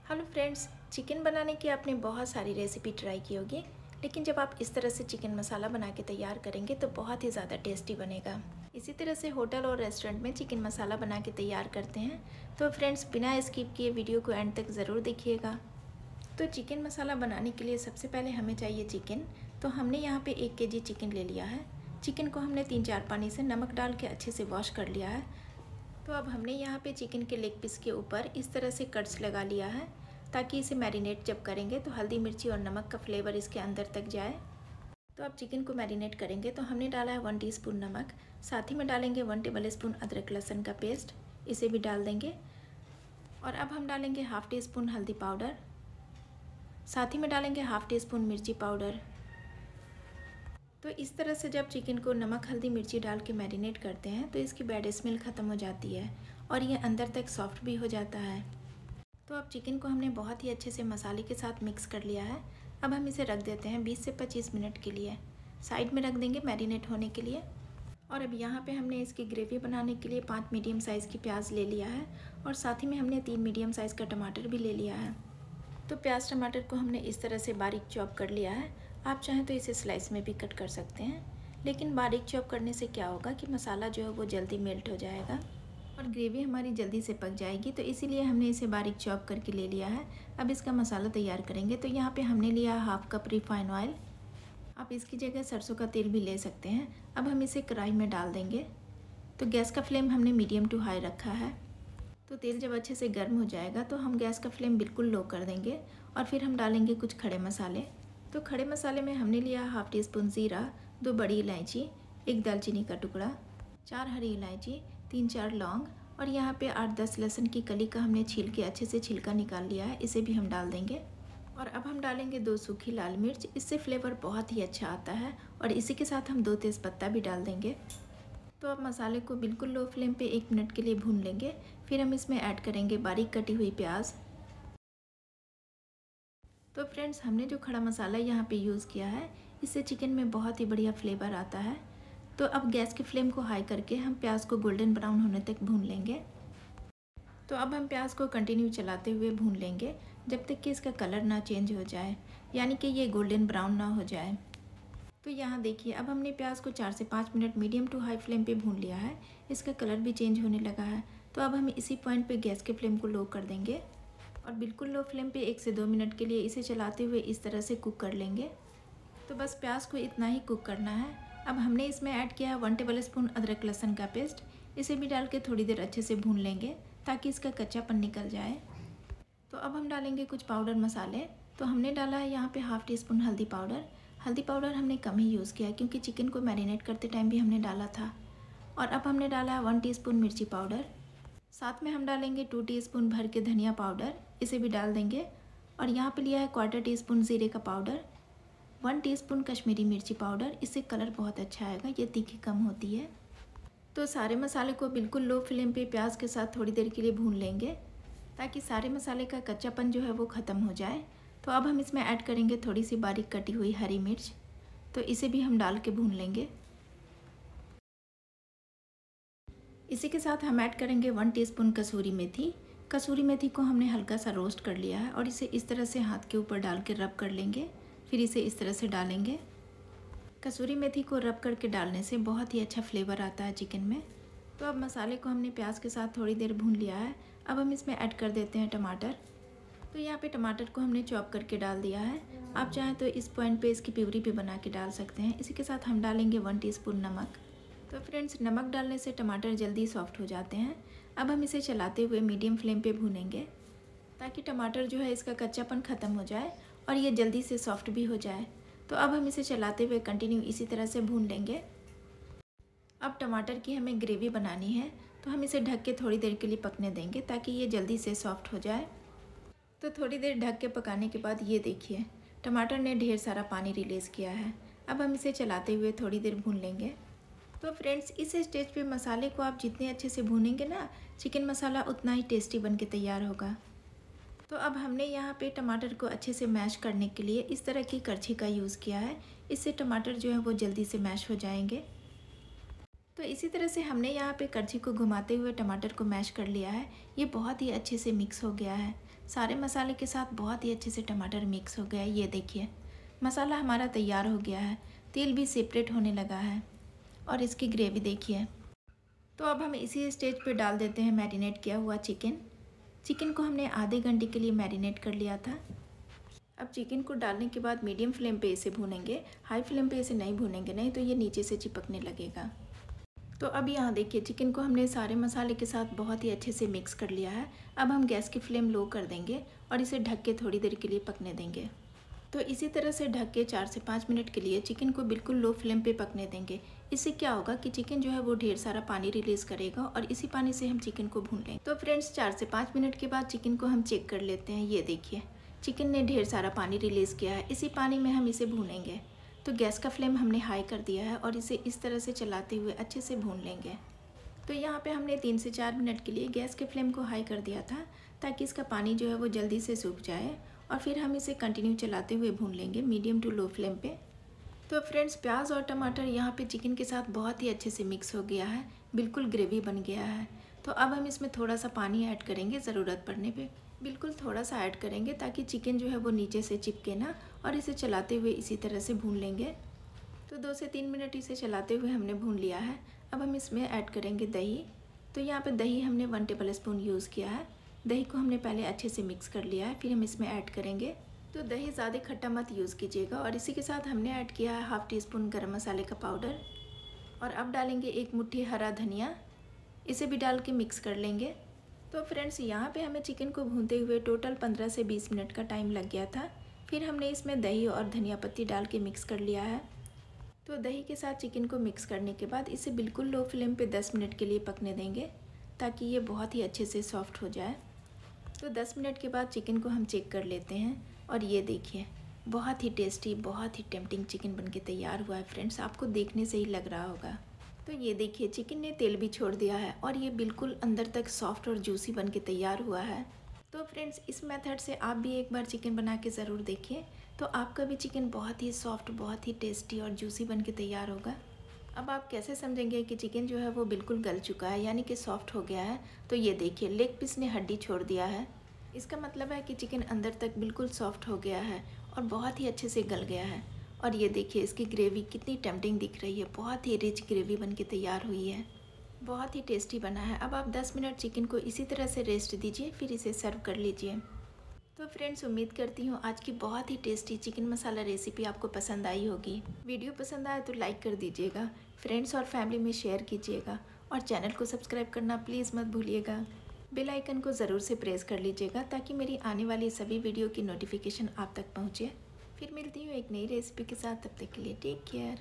Hello friends, chicken बनाने की आपने बहुत सारी रेसिपी ट्राई की होगी, लेकिन जब आप इस तरह से चिकन मसाला बना के तैयार करेंगे तो बहुत ही ज़्यादा टेस्टी बनेगा। इसी तरह से होटल और रेस्टोरेंट में चिकन मसाला बना के तैयार करते हैं। तो फ्रेंड्स, बिना स्किप किए वीडियो को एंड तक ज़रूर देखिएगा। तो चिकन मसाला बनाने के लिए सबसे पहले हमें चाहिए चिकन। तो हमने यहाँ पे 1 केजी चिकन ले लिया है। चिकन को हमने 3-4 पानी से नमक डाल के अच्छे से वॉश कर लिया है। तो अब हमने यहाँ पे चिकन के लेग पीस के ऊपर इस तरह से कट्स लगा लिया है, ताकि इसे मैरिनेट जब करेंगे तो हल्दी मिर्ची और नमक का फ्लेवर इसके अंदर तक जाए। तो अब चिकन को मैरिनेट करेंगे तो हमने डाला है 1 टीस्पून नमक, साथ ही में डालेंगे 1 टेबलस्पून अदरक लहसुन का पेस्ट, इसे भी डाल देंगे। और अब हम डालेंगे हाफ़ टी स्पून हल्दी पाउडर, साथ ही में डालेंगे हाफ़ टी स्पून मिर्ची पाउडर। तो इस तरह से जब चिकन को नमक हल्दी मिर्ची डाल के मैरिनेट करते हैं तो इसकी बैड स्मेल ख़त्म हो जाती है और ये अंदर तक सॉफ्ट भी हो जाता है। तो अब चिकन को हमने बहुत ही अच्छे से मसाले के साथ मिक्स कर लिया है। अब हम इसे रख देते हैं 20 से 25 मिनट के लिए, साइड में रख देंगे मैरिनेट होने के लिए। और अब यहाँ पे हमने इसकी ग्रेवी बनाने के लिए 5 मीडियम साइज़ की प्याज ले लिया है और साथ ही में हमने 3 मीडियम साइज़ का टमाटर भी ले लिया है। तो प्याज टमाटर को हमने इस तरह से बारीक चॉप कर लिया है। आप चाहें तो इसे स्लाइस में भी कट कर सकते हैं, लेकिन बारीक चॉप करने से क्या होगा कि मसाला जो है वो जल्दी मेल्ट हो जाएगा और ग्रेवी हमारी जल्दी से पक जाएगी। तो इसीलिए हमने इसे बारीक चॉप करके ले लिया है। अब इसका मसाला तैयार करेंगे। तो यहाँ पे हमने लिया हाफ़ कप रिफाइन ऑयल, आप इसकी जगह सरसों का तेल भी ले सकते हैं। अब हम इसे कढ़ाई में डाल देंगे। तो गैस का फ्लेम हमने मीडियम टू हाई रखा है। तो तेल जब अच्छे से गर्म हो जाएगा तो हम गैस का फ्लेम बिल्कुल लो कर देंगे और फिर हम डालेंगे कुछ खड़े मसाले। तो खड़े मसाले में हमने लिया हाफ़ टी स्पून ज़ीरा, 2 बड़ी इलायची, 1 दालचीनी का टुकड़ा, 4 हरी इलायची, 3-4 लौंग और यहाँ पे 8-10 लहसुन की कली का हमने छील के अच्छे से छिलका निकाल लिया है, इसे भी हम डाल देंगे। और अब हम डालेंगे 2 सूखी लाल मिर्च, इससे फ्लेवर बहुत ही अच्छा आता है। और इसी के साथ हम 2 तेज़पत्ता भी डाल देंगे। तो अब मसाले को बिल्कुल लो फ्लेम पे 1 मिनट के लिए भून लेंगे। फिर हम इसमें ऐड करेंगे बारीक कटी हुई प्याज। तो फ्रेंड्स, हमने जो खड़ा मसाला यहाँ पे यूज़ किया है, इससे चिकन में बहुत ही बढ़िया फ्लेवर आता है। तो अब गैस की फ्लेम को हाई करके हम प्याज को गोल्डन ब्राउन होने तक भून लेंगे। तो अब हम प्याज को कंटिन्यू चलाते हुए भून लेंगे जब तक कि इसका कलर ना चेंज हो जाए, यानी कि ये गोल्डन ब्राउन ना हो जाए। तो यहाँ देखिए, अब हमने प्याज को 4 से 5 minute medium to high flame पे भून लिया है। इसका कलर भी चेंज होने लगा है। तो अब हम इसी पॉइंट पे गैस के फ्लेम को लो कर देंगे और बिल्कुल लो फ्लेम पे 1 से 2 मिनट के लिए इसे चलाते हुए इस तरह से कुक कर लेंगे। तो बस प्याज को इतना ही कुक करना है। अब हमने इसमें ऐड किया है 1 टेबलस्पून अदरक लहसुन का पेस्ट, इसे भी डाल के थोड़ी देर अच्छे से भून लेंगे ताकि इसका कच्चापन निकल जाए। तो अब हम डालेंगे कुछ पाउडर मसाले। तो हमने डाला है यहाँ पे हाफ़ टी स्पून हल्दी पाउडर। हल्दी पाउडर हमने कम ही यूज़ किया क्योंकि चिकन को मैरिनेट करते टाइम भी हमने डाला था। और अब हमने डाला है 1 टीस्पून मिर्ची पाउडर, साथ में हम डालेंगे 2 टीस्पून भर के धनिया पाउडर, इसे भी डाल देंगे। और यहाँ पे लिया है 1/4 टीस्पून ज़ीरे का पाउडर, 1 टीस्पून कश्मीरी मिर्ची पाउडर, इससे कलर बहुत अच्छा आएगा, ये तीखी कम होती है। तो सारे मसाले को बिल्कुल लो फ्लेम पे प्याज के साथ थोड़ी देर के लिए भून लेंगे ताकि सारे मसाले का कच्चापन जो है वो ख़त्म हो जाए। तो अब हम इसमें ऐड करेंगे थोड़ी सी बारीक कटी हुई हरी मिर्च, तो इसे भी हम डाल के भून लेंगे। इसी के साथ हम ऐड करेंगे 1 टीस्पून कसूरी मेथी। कसूरी मेथी को हमने हल्का सा रोस्ट कर लिया है और इसे इस तरह से हाथ के ऊपर डाल के रब कर लेंगे। फिर इसे इस तरह से डालेंगे। कसूरी मेथी को रब करके डालने से बहुत ही अच्छा फ्लेवर आता है चिकन में। तो अब मसाले को हमने प्याज के साथ थोड़ी देर भून लिया है। अब हम इसमें ऐड कर देते हैं टमाटर। तो यहाँ पे टमाटर को हमने चॉप करके डाल दिया है। आप चाहें तो इस पॉइंट पे इसकी प्यूरी भी बना के डाल सकते हैं। इसी के साथ हम डालेंगे 1 टीस्पून नमक। तो फ्रेंड्स, नमक डालने से टमाटर जल्दी सॉफ्ट हो जाते हैं। अब हम इसे चलाते हुए मीडियम फ्लेम पे भूनेंगे ताकि टमाटर जो है इसका कच्चापन ख़त्म हो जाए और ये जल्दी से सॉफ्ट भी हो जाए। तो अब हम इसे चलाते हुए कंटिन्यू इसी तरह से भून लेंगे। अब टमाटर की हमें ग्रेवी बनानी है, तो हम इसे ढक के थोड़ी देर के लिए पकने देंगे ताकि ये जल्दी से सॉफ्ट हो जाए। तो थोड़ी देर ढक के पकाने के बाद ये देखिए, टमाटर ने ढेर सारा पानी रिलीज़ किया है। अब हम इसे चलाते हुए थोड़ी देर भून लेंगे। तो फ्रेंड्स, इस स्टेज पे मसाले को आप जितने अच्छे से भूनेंगे ना, चिकन मसाला उतना ही टेस्टी बन के तैयार होगा। तो अब हमने यहाँ पे टमाटर को अच्छे से मैश करने के लिए इस तरह की करछी का यूज़ किया है। इससे टमाटर जो है वो जल्दी से मैश हो जाएंगे। तो इसी तरह से हमने यहाँ पे करछी को घुमाते हुए टमाटर को मैश कर लिया है। ये बहुत ही अच्छे से मिक्स हो गया है। सारे मसाले के साथ बहुत ही अच्छे से टमाटर मिक्स हो गया है। ये देखिए मसाला हमारा तैयार हो गया है, तेल भी सेपरेट होने लगा है और इसकी ग्रेवी देखिए। तो अब हम इसी स्टेज पे डाल देते हैं मैरिनेट किया हुआ चिकन। चिकन को हमने आधे घंटे के लिए मैरिनेट कर लिया था। अब चिकन को डालने के बाद मीडियम फ्लेम पे इसे भूनेंगे, हाई फ्लेम पे इसे नहीं भूनेंगे, नहीं तो ये नीचे से चिपकने लगेगा। तो अब यहाँ देखिए चिकन को हमने सारे मसाले के साथ बहुत ही अच्छे से मिक्स कर लिया है। अब हम गैस की फ्लेम लो कर देंगे और इसे ढक के थोड़ी देर के लिए पकने देंगे। तो इसी तरह से ढक के 4 से 5 मिनट के लिए चिकन को बिल्कुल लो फ्लेम पे पकने देंगे। इससे क्या होगा कि चिकन जो है वो ढेर सारा पानी रिलीज़ करेगा और इसी पानी से हम चिकन को भून लेंगे। तो फ्रेंड्स 4 से 5 मिनट के बाद चिकन को हम चेक कर लेते हैं। ये देखिए चिकन ने ढेर सारा पानी रिलीज़ किया है, इसी पानी में हम इसे भूनेंगे। तो गैस का फ्लेम हमने हाई कर दिया है और इसे इस तरह से चलाते हुए अच्छे से भून लेंगे। तो यहाँ पे हमने 3 से 4 मिनट के लिए गैस के फ्लेम को हाई कर दिया था ताकि इसका पानी जो है वो जल्दी से सूख जाए और फिर हम इसे कंटिन्यू चलाते हुए भून लेंगे मीडियम टू लो फ्लेम पे। तो फ्रेंड्स प्याज और टमाटर यहाँ पे चिकन के साथ बहुत ही अच्छे से मिक्स हो गया है, बिल्कुल ग्रेवी बन गया है। तो अब हम इसमें थोड़ा सा पानी ऐड करेंगे, ज़रूरत पड़ने पे बिल्कुल थोड़ा सा ऐड करेंगे ताकि चिकन जो है वो नीचे से चिपके ना, और इसे चलाते हुए इसी तरह से भून लेंगे। तो 2 से 3 मिनट इसे चलाते हुए हमने भून लिया है। अब हम इसमें ऐड करेंगे दही। तो यहाँ पे दही हमने 1 टेबल स्पून यूज़ किया है। दही को हमने पहले अच्छे से मिक्स कर लिया है, फिर हम इसमें ऐड करेंगे। तो दही ज़्यादा खट्टा मत यूज़ कीजिएगा। और इसी के साथ हमने ऐड किया है हाफ़ टी स्पून गरम मसाले का पाउडर। और अब डालेंगे 1 मुट्ठी हरा धनिया, इसे भी डाल के मिक्स कर लेंगे। तो फ्रेंड्स यहाँ पे हमें चिकन को भूनते हुए टोटल 15 से 20 मिनट का टाइम लग गया था। फिर हमने इसमें दही और धनिया पत्ती डाल के मिक्स कर लिया है। तो दही के साथ चिकन को मिक्स करने के बाद इसे बिल्कुल लो फ्लेम पे 10 मिनट के लिए पकने देंगे ताकि ये बहुत ही अच्छे से सॉफ्ट हो जाए। तो 10 मिनट के बाद चिकन को हम चेक कर लेते हैं और ये देखिए बहुत ही टेस्टी, बहुत ही टेम्पटिंग चिकन बनके तैयार हुआ है। फ्रेंड्स आपको देखने से ही लग रहा होगा। तो ये देखिए चिकन ने तेल भी छोड़ दिया है और ये बिल्कुल अंदर तक सॉफ्ट और जूसी बनके तैयार हुआ है। तो फ्रेंड्स इस मेथड से आप भी एक बार चिकन बना के ज़रूर देखिए, तो आपका भी चिकन बहुत ही सॉफ्ट, बहुत ही टेस्टी और जूसी बनके तैयार होगा। अब आप कैसे समझेंगे कि चिकन जो है वो बिल्कुल गल चुका है, यानी कि सॉफ्ट हो गया है? तो ये देखिए लेग पीस ने हड्डी छोड़ दिया है। इसका मतलब है कि चिकन अंदर तक बिल्कुल सॉफ्ट हो गया है और बहुत ही अच्छे से गल गया है। और ये देखिए इसकी ग्रेवी कितनी टेम्पटिंग दिख रही है, बहुत ही रिच ग्रेवी बनके तैयार हुई है, बहुत ही टेस्टी बना है। अब आप 10 मिनट चिकन को इसी तरह से रेस्ट दीजिए, फिर इसे सर्व कर लीजिए। तो फ्रेंड्स उम्मीद करती हूँ आज की बहुत ही टेस्टी चिकन मसाला रेसिपी आपको पसंद आई होगी। वीडियो पसंद आए तो लाइक कर दीजिएगा, फ्रेंड्स और फैमिली में शेयर कीजिएगा और चैनल को सब्सक्राइब करना प्लीज़ मत भूलिएगा। बेल आइकन को ज़रूर से प्रेस कर लीजिएगा ताकि मेरी आने वाली सभी वीडियो की नोटिफिकेशन आप तक पहुँचे। फिर मिलती हूँ एक नई रेसिपी के साथ, तब तक के लिए टेक केयर।